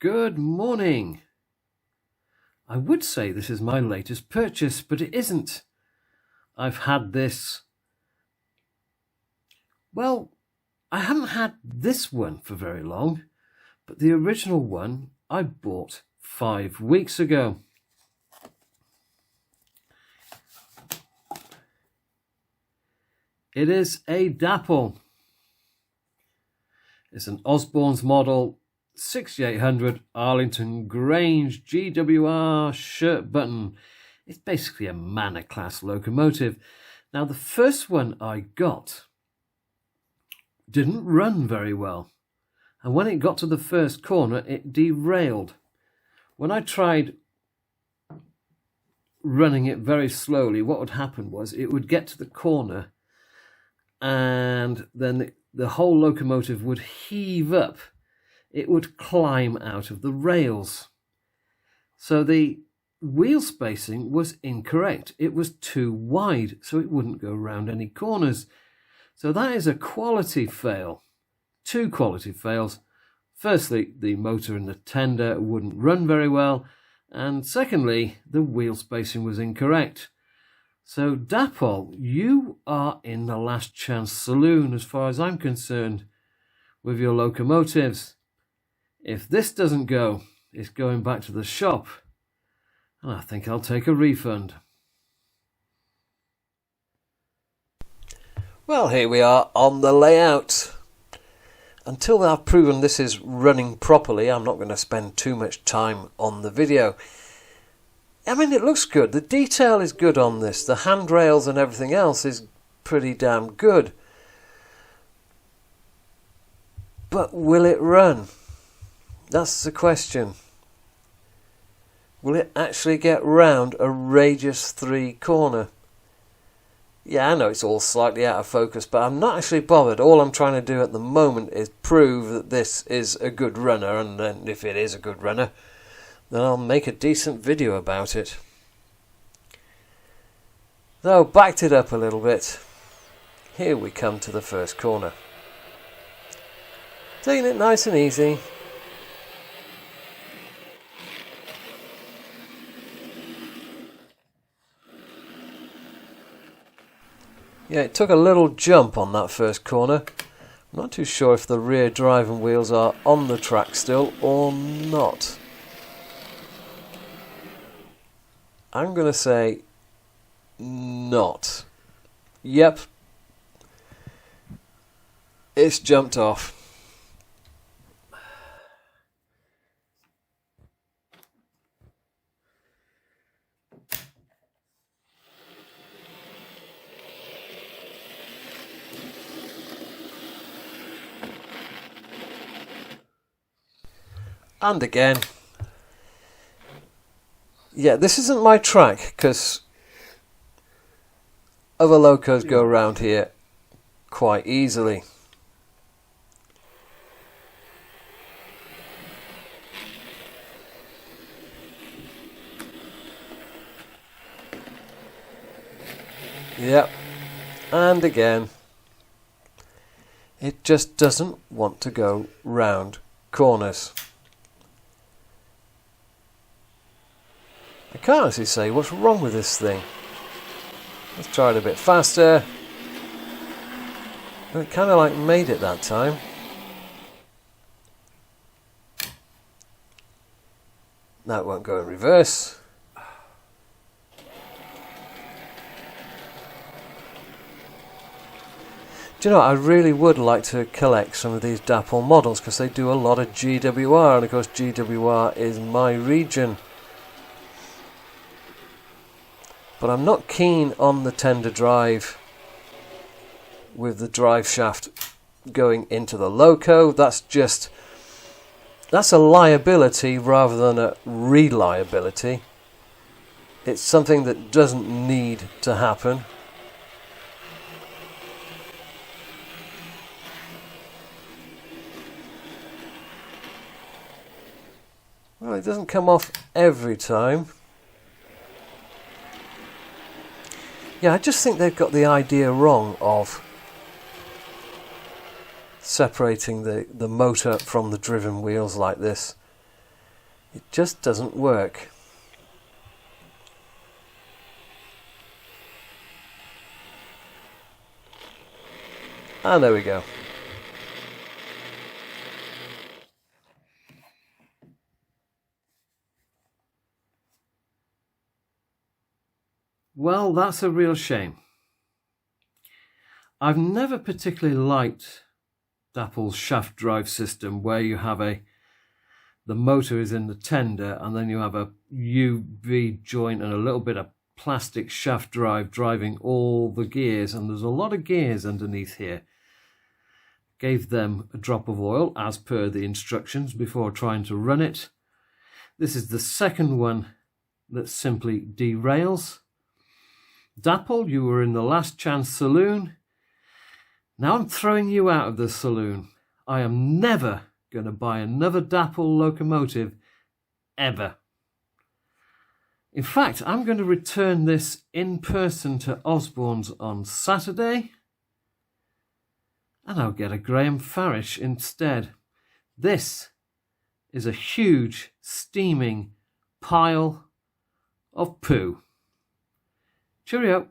Good morning. I would say this is my latest purchase, but it isn't. I've had this... Well, I haven't had this one for very long, but the original one I bought 5 weeks ago. It is a Dapol. It's an Osborne's model 6800 Arlington Grange GWR shirt button. It's basically a manor class locomotive. Now, the first one I got didn't run very well, and when it got to the first corner it derailed. When I tried running it very slowly, what would happen was it would get to the corner and then the whole locomotive would heave up. It would climb out of the rails. So the wheel spacing was incorrect. It was too wide, so it wouldn't go around any corners. So that is a quality fail. 2 quality fails. Firstly, the motor in the tender wouldn't run very well, and secondly, the wheel spacing was incorrect. So Dapol, you are in the last chance saloon as far as I'm concerned with your locomotives. If this doesn't go, it's going back to the shop, and I think I'll take a refund. Well, here we are on the layout. Until I've proven this is running properly, I'm not going to spend too much time on the video. I mean, it looks good. The detail is good on this. The handrails and everything else is pretty damn good. But will it run? That's the question. Will it actually get round a radius 3 corner? Yeah, I know it's all slightly out of focus, but I'm not actually bothered. All I'm trying to do at the moment is prove that this is a good runner, and then if it is a good runner, then I'll make a decent video about it. Though, backed it up a little bit. Here we come to the first corner. Taking it nice and easy. Yeah, it took a little jump on that first corner. I'm not too sure if the rear driving wheels are on the track still or not. I'm going to say not. Yep. It's jumped off. And again. Yeah, this isn't my track because other locos go around here quite easily. Yep, and again. It just doesn't want to go round corners. I can't honestly say what's wrong with this thing. Let's try it a bit faster. And it kind of like made it that time. Now it won't go in reverse. Do you know, I really would like to collect some of these Dapol models because they do a lot of GWR, and of course GWR is my region. But I'm not keen on the tender drive with the drive shaft going into the loco. That's a liability rather than a reliability. It's something that doesn't need to happen. Well, it doesn't come off every time. Yeah, I just think they've got the idea wrong of separating the motor from the driven wheels like this. It just doesn't work. And there we go. Well, that's a real shame. I've never particularly liked Dapol's shaft drive system, where you have the motor is in the tender and then you have a UV joint and a little bit of plastic shaft drive driving all the gears, and there's a lot of gears underneath here. Gave them a drop of oil as per the instructions before trying to run it. This is the second one that simply derails. Dapol, you were in the last chance saloon. Now I'm throwing you out of the saloon. I am never going to buy another Dapol locomotive, ever. In fact, I'm going to return this in person to Osborne's on Saturday, and I'll get a Graham Farish instead. This is a huge, steaming pile of poo. Cheerio.